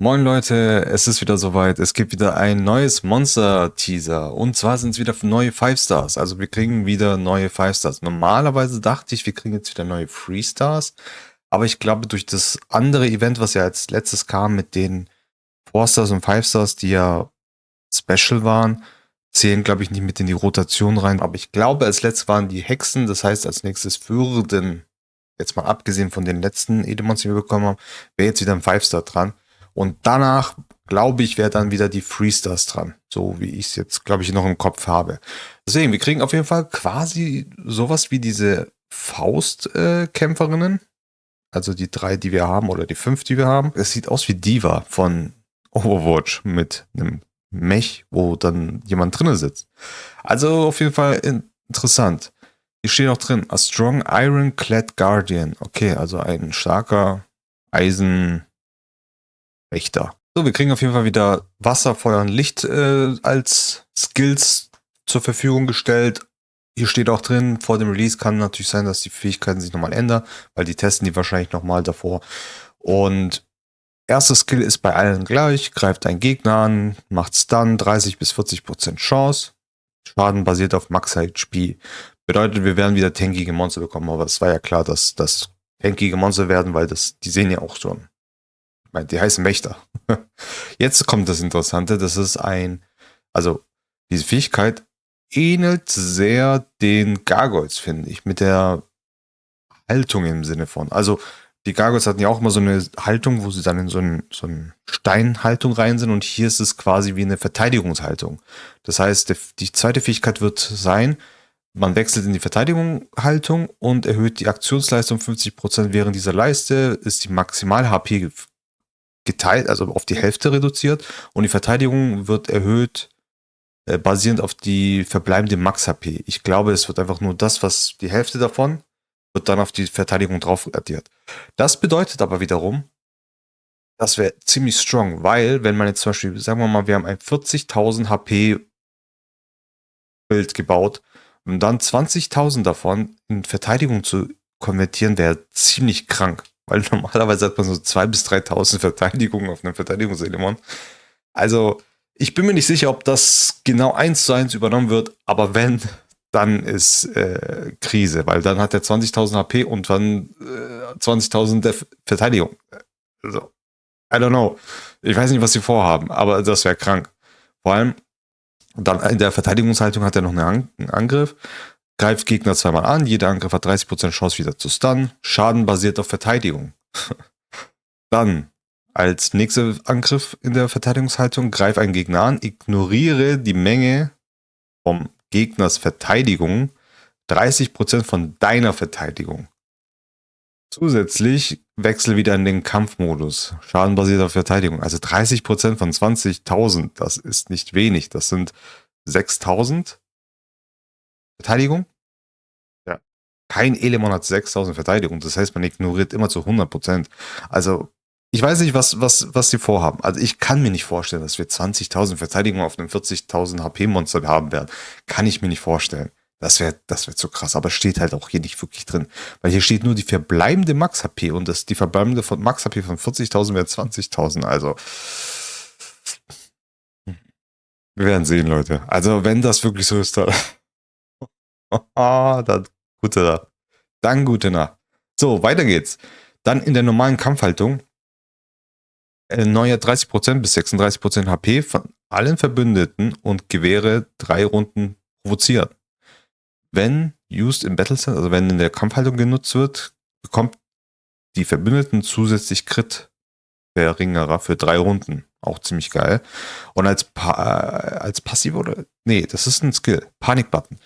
Moin Leute, es ist wieder soweit. Es gibt wieder ein neues Monster-Teaser. Und zwar sind es wieder neue 5 Stars. Also wir kriegen wieder neue 5 Stars. Normalerweise dachte ich, wir kriegen jetzt wieder neue 3 Stars. Aber ich glaube, durch das andere Event, was ja als letztes kam mit den 4 Stars und 5 Stars, die ja special waren, zählen, glaube ich, nicht mit in die Rotation rein. Aber ich glaube, als letztes waren die Hexen. Das heißt, als nächstes würden, jetzt mal abgesehen von den letzten Edemons, die wir bekommen haben, wäre jetzt wieder ein 5 Star dran. Und danach, glaube ich, wäre dann wieder die Freestars dran. So wie ich es jetzt, glaube ich, noch im Kopf habe. Deswegen, wir kriegen auf jeden Fall quasi sowas wie diese Faustkämpferinnen. Also die 3, die wir haben, oder die 5, die wir haben. Es sieht aus wie Diva von Overwatch mit einem Mech, wo dann jemand drinnen sitzt. Also auf jeden Fall interessant. Hier steht auch drin, a strong ironclad guardian. Okay, also ein starker Eisenwächter. So, wir kriegen auf jeden Fall wieder Wasser, Feuer und Licht als Skills zur Verfügung gestellt. Hier steht auch drin, vor dem Release kann natürlich sein, dass die Fähigkeiten sich nochmal ändern, weil die testen die wahrscheinlich nochmal davor. Und erster Skill ist bei allen gleich, greift einen Gegner an, macht Stun, 30 bis 40% Chance. Schaden basiert auf Max HP. Bedeutet, wir werden wieder tankige Monster bekommen, aber es war ja klar, dass das tankige Monster werden, weil die sehen ja auch schon. Ich meine, die heißen Wächter. Jetzt kommt das Interessante, das ist also diese Fähigkeit ähnelt sehr den Gargoyles, finde ich, mit der Haltung im Sinne von. Also die Gargoyles hatten ja auch immer so eine Haltung, wo sie dann in so eine Steinhaltung rein sind, und hier ist es quasi wie eine Verteidigungshaltung. Das heißt, die zweite Fähigkeit wird sein, man wechselt in die Verteidigungshaltung und erhöht die Aktionsleistung 50%. Während dieser Leiste ist die Maximal-HP geteilt, also auf die Hälfte reduziert, und die Verteidigung wird erhöht, basierend auf die verbleibende Max-HP. Ich glaube, es wird einfach nur das, was die Hälfte davon, wird dann auf die Verteidigung drauf addiert. Das bedeutet aber wiederum, das wäre ziemlich strong, weil, wenn man jetzt zum Beispiel, sagen wir mal, wir haben ein 40.000 HP Bild gebaut und dann 20.000 davon in Verteidigung zu konvertieren, wäre ziemlich krank. Weil normalerweise hat man so 2.000 bis 3.000 Verteidigungen auf einem Verteidigungselement. Also, ich bin mir nicht sicher, ob das genau 1:1 übernommen wird, aber wenn, dann ist Krise, weil dann hat er 20.000 HP und dann 20.000 der Verteidigung. Also, I don't know. Ich weiß nicht, was sie vorhaben, aber das wäre krank. Vor allem, dann in der Verteidigungshaltung hat er noch einen Angriff. Greift Gegner zweimal an, jeder Angriff hat 30% Chance wieder zu stunnen. Schaden basiert auf Verteidigung. Dann als nächster Angriff in der Verteidigungshaltung, greif einen Gegner an, ignoriere die Menge vom Gegners Verteidigung, 30% von deiner Verteidigung. Zusätzlich wechsel wieder in den Kampfmodus. Schaden basiert auf Verteidigung. Also 30% von 20.000, das ist nicht wenig. Das sind 6.000 Verteidigung. Ja. Kein Element hat 6.000 Verteidigung. Das heißt, man ignoriert immer zu 100%. Also, ich weiß nicht, was sie vorhaben. Also, ich kann mir nicht vorstellen, dass wir 20.000 Verteidigung auf einem 40.000 HP-Monster haben werden. Kann ich mir nicht vorstellen. Das wär zu krass. Aber steht halt auch hier nicht wirklich drin. Weil hier steht nur die verbleibende Max-HP. Und die verbleibende von Max-HP von 40.000 wäre 20.000. Also, wir werden sehen, Leute. Also, wenn das wirklich so ist, dann dann gute Nacht. Dann gute Nacht. So, weiter geht's. Dann in der normalen Kampfhaltung neuer 30% bis 36% HP von allen Verbündeten und Gewehre 3 Runden provozieren. Wenn used in Battle Stand, also wenn in der Kampfhaltung genutzt wird, bekommt die Verbündeten zusätzlich Crit-Verringerer für 3 Runden. Auch ziemlich geil. Und als Passiv oder? Nee, das ist ein Skill. Panik-Button.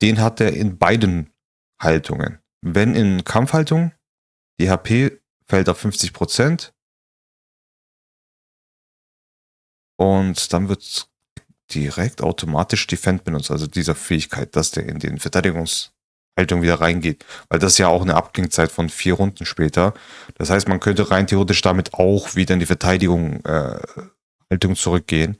Den hat er in beiden Haltungen. Wenn in Kampfhaltung, die HP fällt auf 50% und dann wird direkt automatisch Defend benutzt, also dieser Fähigkeit, dass der in den Verteidigungshaltung wieder reingeht, weil das ist ja auch eine Abklingzeit von 4 Runden später. Das heißt, man könnte rein theoretisch damit auch wieder in die Verteidigung Haltung zurückgehen.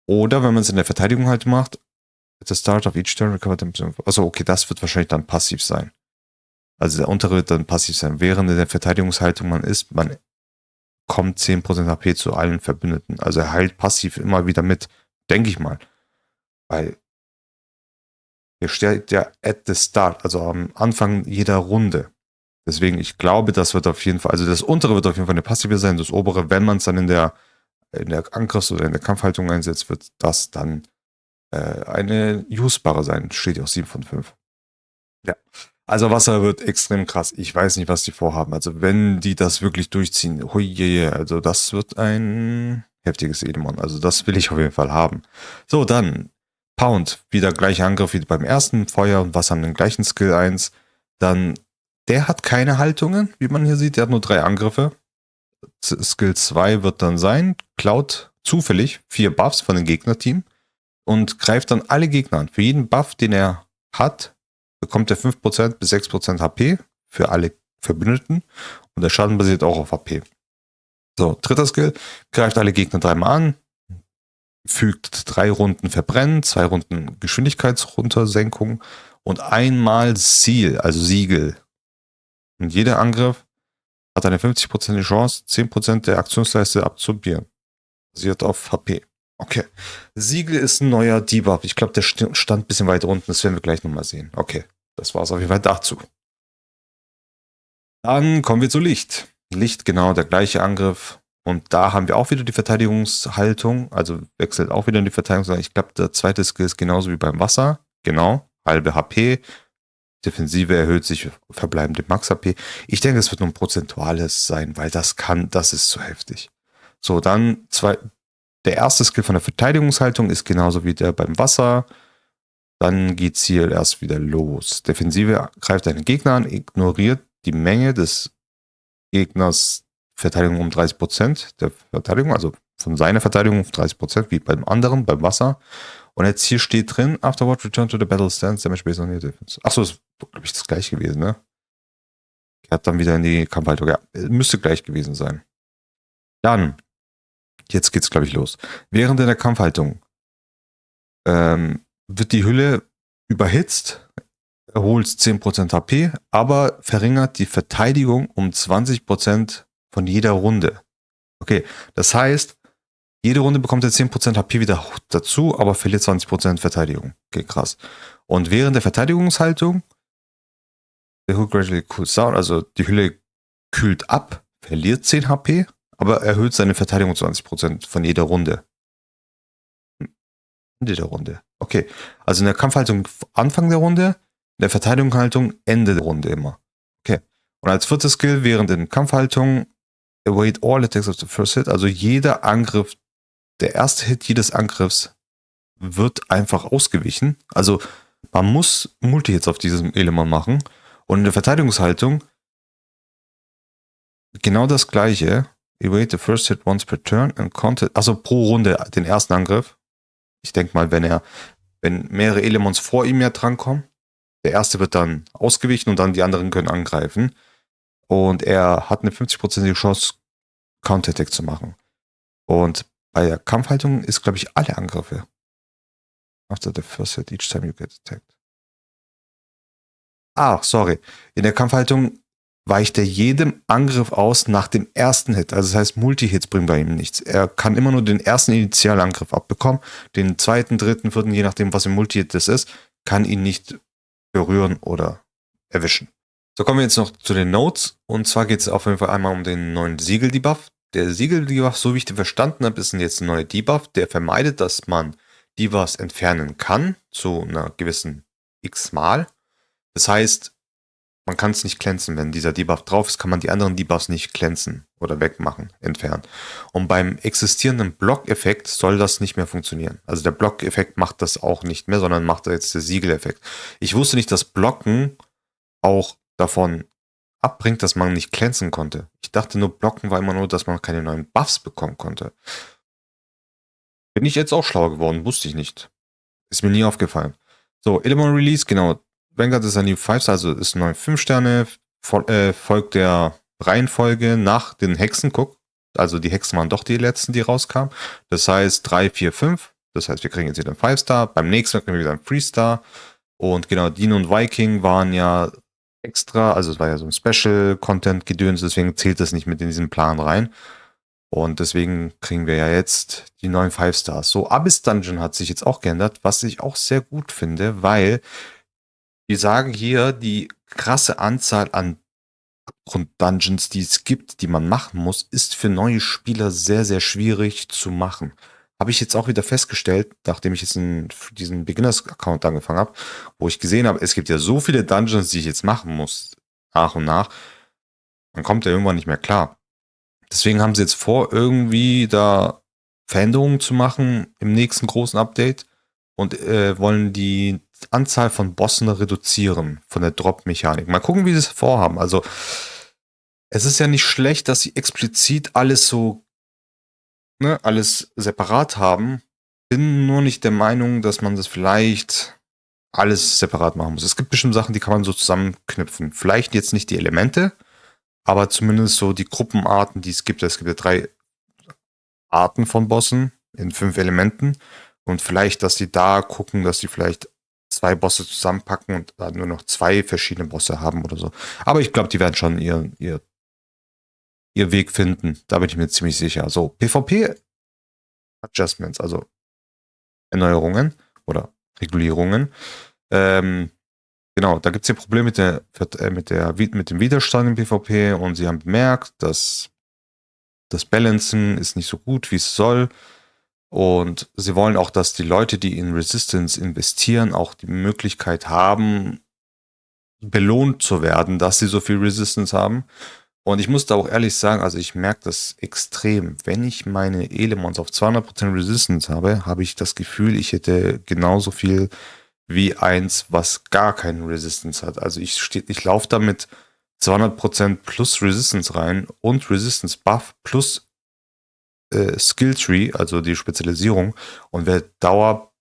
Oder wenn man es in der Verteidigung halt macht, at the start of each turn recovered. Also okay, das wird wahrscheinlich dann passiv sein. Also der untere wird dann passiv sein. Während in der Verteidigungshaltung man ist, man bekommt 10% HP zu allen Verbündeten. Also er heilt passiv immer wieder mit, denke ich mal. Weil hier steht ja at the start, also am Anfang jeder Runde. Deswegen, ich glaube, das wird auf jeden Fall, also das untere wird auf jeden Fall eine passive sein, das obere, wenn man es dann in der Angriffs- oder in der Kampfhaltung einsetzt, wird das dann eine usebare sein. Steht ja auch 7 von 5. Ja. Also Wasser wird extrem krass. Ich weiß nicht, was die vorhaben. Also wenn die das wirklich durchziehen, hui, also das wird ein heftiges Edelmann. Also das will ich auf jeden Fall haben. So, dann Pound. Wieder gleicher Angriff wie beim ersten. Feuer und Wasser haben den gleichen Skill 1. Dann, der hat keine Haltungen, wie man hier sieht. Der hat nur 3 Angriffe. Skill 2 wird dann sein, klaut zufällig 4 Buffs von dem Gegnerteam und greift dann alle Gegner an. Für jeden Buff, den er hat, bekommt er 5% bis 6% HP für alle Verbündeten und der Schaden basiert auch auf HP. So, dritter Skill, greift alle Gegner 3-mal an, fügt 3 Runden Verbrennen, 2 Runden Geschwindigkeitsruntersenkung und einmal Seal, also Siegel. Und jeder Angriff hat eine 50% Chance, 10% der Aktionsleiste abzusorbieren. Basiert auf HP. Okay. Siegel ist ein neuer Debuff. Ich glaube, der stand ein bisschen weiter unten. Das werden wir gleich nochmal sehen. Okay. Das war es auf jeden Fall dazu. Dann kommen wir zu Licht. Licht, genau, der gleiche Angriff. Und da haben wir auch wieder die Verteidigungshaltung. Also wechselt auch wieder in die Verteidigungshaltung. Ich glaube, der zweite Skill ist genauso wie beim Wasser. Genau. Halbe HP. Defensive erhöht sich verbleibende Max-HP. Ich denke, es wird nur ein prozentuales sein, weil das ist zu heftig. So, dann der erste Skill von der Verteidigungshaltung ist genauso wie der beim Wasser. Dann geht Ziel erst wieder los. Defensive greift einen Gegner an, ignoriert die Menge des Gegners Verteidigung um 30% der Verteidigung, also von seiner Verteidigung um 30%, wie beim anderen, beim Wasser. Und jetzt hier steht drin, afterward return to the battle stance, damage based on your defense. Achso, das ist, glaube ich, das gleiche gewesen, ne? Er hat dann wieder in die Kampfhaltung. Ja, müsste gleich gewesen sein. Dann, jetzt geht's, glaube ich, los. Während in der Kampfhaltung wird die Hülle überhitzt, erholt 10% HP, aber verringert die Verteidigung um 20% von jeder Runde. Okay, das heißt, jede Runde bekommt er 10% HP wieder dazu, aber verliert 20% Verteidigung. Okay, krass. Und während der Verteidigungshaltung, der Hood gradually cools down, also die Hülle kühlt ab, verliert 10 HP, aber erhöht seine Verteidigung 20% von jeder Runde. Ende der Runde. Okay, also in der Kampfhaltung Anfang der Runde, in der Verteidigungshaltung Ende der Runde immer. Okay. Und als viertes Skill während der Kampfhaltung await all attacks of the first hit, also jeder Angriff, der erste Hit jedes Angriffs wird einfach ausgewichen. Also man muss Multi-Hits auf diesem Element machen. Und in der Verteidigungshaltung genau das gleiche. Await the first hit once per turn and contest, also pro Runde den ersten Angriff. Ich denke mal, wenn mehrere Elements vor ihm ja drankommen, der erste wird dann ausgewichen und dann die anderen können angreifen. Und er hat eine 50% Chance, Counterattack zu machen. Und bei der Kampfhaltung ist, glaube ich, alle Angriffe. After the first hit, each time you get attacked. Sorry. In der Kampfhaltung weicht er jedem Angriff aus nach dem ersten Hit. Also das heißt, Multi-Hits bringen bei ihm nichts. Er kann immer nur den ersten Initialangriff abbekommen. Den zweiten, dritten, vierten, je nachdem, was im Multi-Hit das ist, kann ihn nicht berühren oder erwischen. So, kommen wir jetzt noch zu den Notes. Und zwar geht es auf jeden Fall einmal um den neuen Siegel-Debuff. Der Siegel-Debuff, so wie ich den verstanden habe, ist jetzt ein neuer Debuff, der vermeidet, dass man Debuffs entfernen kann, zu einer gewissen X-Mal. Das heißt, man kann es nicht glänzen. Wenn dieser Debuff drauf ist, kann man die anderen Debuffs nicht glänzen oder wegmachen, entfernen. Und beim existierenden Block-Effekt soll das nicht mehr funktionieren. Also der Block-Effekt macht das auch nicht mehr, sondern macht jetzt der Siegel-Effekt. Ich wusste nicht, dass Blocken auch davon abbringt, dass man nicht glänzen konnte. Ich dachte nur, Blocken war immer nur, dass man keine neuen Buffs bekommen konnte. Bin ich jetzt auch schlauer geworden, wusste ich nicht. Ist mir nie aufgefallen. So, Element Release, genau. Vanguard ist ein New 5-Star, also ist 9 5 Sterne, folgt der Reihenfolge nach den Hexenguck. Also die Hexen waren doch die letzten, die rauskamen. Das heißt 3, 4, 5. Das heißt, wir kriegen jetzt wieder einen 5-Star. Beim nächsten kriegen wir wieder einen 3-Star. Und genau, Dino und Viking waren ja extra, also es war ja so ein Special-Content-Gedöns, deswegen zählt das nicht mit in diesen Plan rein. Und deswegen kriegen wir ja jetzt die neuen 5 Stars. So, Abyss Dungeon hat sich jetzt auch geändert, was ich auch sehr gut finde, weil wir sagen hier, die krasse Anzahl an Abgrund-Dungeons, die es gibt, die man machen muss, ist für neue Spieler sehr, sehr schwierig zu machen. Habe ich jetzt auch wieder festgestellt, nachdem ich jetzt diesen Beginners-Account angefangen habe, wo ich gesehen habe, es gibt ja so viele Dungeons, die ich jetzt machen muss, nach und nach. Man kommt ja irgendwann nicht mehr klar. Deswegen haben sie jetzt vor, irgendwie da Veränderungen zu machen im nächsten großen Update und wollen die Anzahl von Bossen reduzieren von der Drop-Mechanik. Mal gucken, wie sie es vorhaben. Also, es ist ja nicht schlecht, dass sie explizit alles so, ne, alles separat haben. Bin nur nicht der Meinung, dass man das vielleicht alles separat machen muss. Es gibt bestimmt Sachen, die kann man so zusammenknüpfen. Vielleicht jetzt nicht die Elemente, aber zumindest so die Gruppenarten, die es gibt. Es gibt ja 3 Arten von Bossen in 5 Elementen. Und vielleicht, dass die da gucken, dass die vielleicht 2 Bosse zusammenpacken und dann nur noch 2 verschiedene Bosse haben oder so. Aber ich glaube, die werden schon ihr Weg finden. Da bin ich mir ziemlich sicher. So, PvP-Adjustments, also Erneuerungen oder Regulierungen. Genau, da gibt es ja Probleme mit dem Widerstand im PvP und sie haben bemerkt, dass das Balancen ist nicht so gut, wie es soll. Und sie wollen auch, dass die Leute, die in Resistance investieren, auch die Möglichkeit haben, belohnt zu werden, dass sie so viel Resistance haben. Und ich muss da auch ehrlich sagen, also ich merke das extrem. Wenn ich meine Elemons auf 200% Resistance habe, habe ich das Gefühl, ich hätte genauso viel wie eins, was gar keine Resistance hat. Also ich laufe da mit 200% plus Resistance rein und Resistance Buff plus Skilltree, also die Spezialisierung, und werde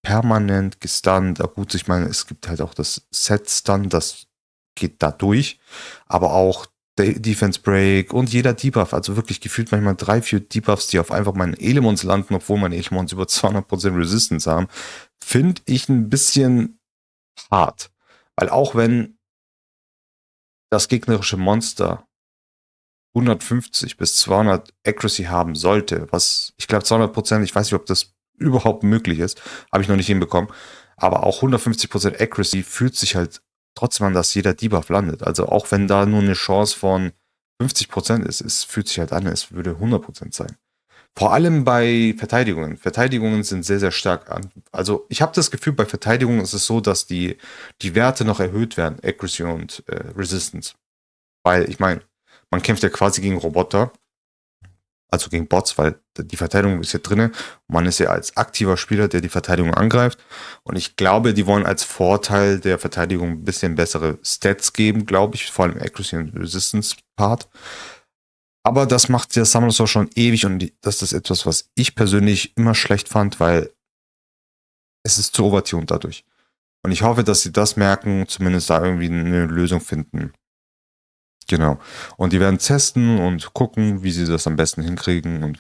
permanent gestunt. Gut, ich meine, es gibt halt auch das Set-Stun, das geht da durch, aber auch Defense Break und jeder Debuff, also wirklich gefühlt manchmal 3, 4 Debuffs, die auf einfach meinen Elements landen, obwohl meine Elements über 200% Resistance haben, finde ich ein bisschen hart. Weil auch wenn das gegnerische Monster 150 bis 200 Accuracy haben sollte, was ich glaube 200%, ich weiß nicht, ob das überhaupt möglich ist, habe ich noch nicht hinbekommen, aber auch 150% Accuracy fühlt sich halt trotzdem an, dass jeder Debuff landet. Also auch wenn da nur eine Chance von 50% ist, es fühlt sich halt an, es würde 100% sein. Vor allem bei Verteidigungen. Verteidigungen sind sehr, sehr stark an. Also ich habe das Gefühl, bei Verteidigungen ist es so, dass die Werte noch erhöht werden, Accuracy und Resistance. Weil ich meine, man kämpft ja quasi gegen Roboter, also gegen Bots, weil die Verteidigung ist ja drinne. Man ist ja als aktiver Spieler, der die Verteidigung angreift. Und ich glaube, die wollen als Vorteil der Verteidigung ein bisschen bessere Stats geben, glaube ich, vor allem Accuracy und Resistance Part. Aber das macht der Summoner schon ewig und das ist etwas, was ich persönlich immer schlecht fand, weil es ist zu overtuned dadurch. Und ich hoffe, dass sie das merken, zumindest da irgendwie eine Lösung finden. Genau. Und die werden testen und gucken, wie sie das am besten hinkriegen. Und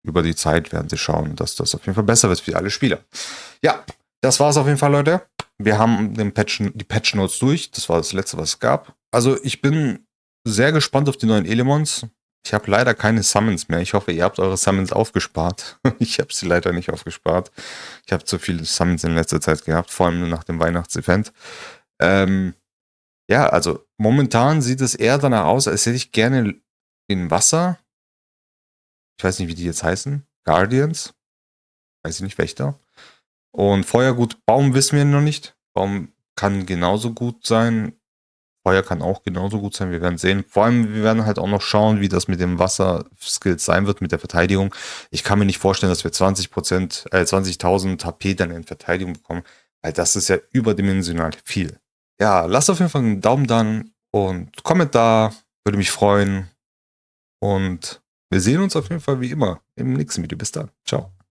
über die Zeit werden sie schauen, dass das auf jeden Fall besser wird für alle Spieler. Ja, das war es auf jeden Fall, Leute. Wir haben die Patch Notes durch. Das war das letzte, was es gab. Also ich bin sehr gespannt auf die neuen Elements. Ich habe leider keine Summons mehr. Ich hoffe, ihr habt eure Summons aufgespart. Ich habe sie leider nicht aufgespart. Ich habe zu viele Summons in letzter Zeit gehabt, vor allem nach dem Weihnachtsevent. Ja, also momentan sieht es eher danach aus, als hätte ich gerne in Wasser. Ich weiß nicht, wie die jetzt heißen. Guardians. Weiß ich nicht, Wächter. Und Feuergut, Baum wissen wir noch nicht. Baum kann genauso gut sein. Feuer kann auch genauso gut sein. Wir werden sehen. Vor allem, wir werden halt auch noch schauen, wie das mit dem Wasser-Skills sein wird, mit der Verteidigung. Ich kann mir nicht vorstellen, dass wir 20.000 HP dann in Verteidigung bekommen, weil das ist ja überdimensional viel. Ja, lasst auf jeden Fall einen Daumen da und Kommentar, würde mich freuen. Und wir sehen uns auf jeden Fall wie immer im nächsten Video. Bis dann. Ciao.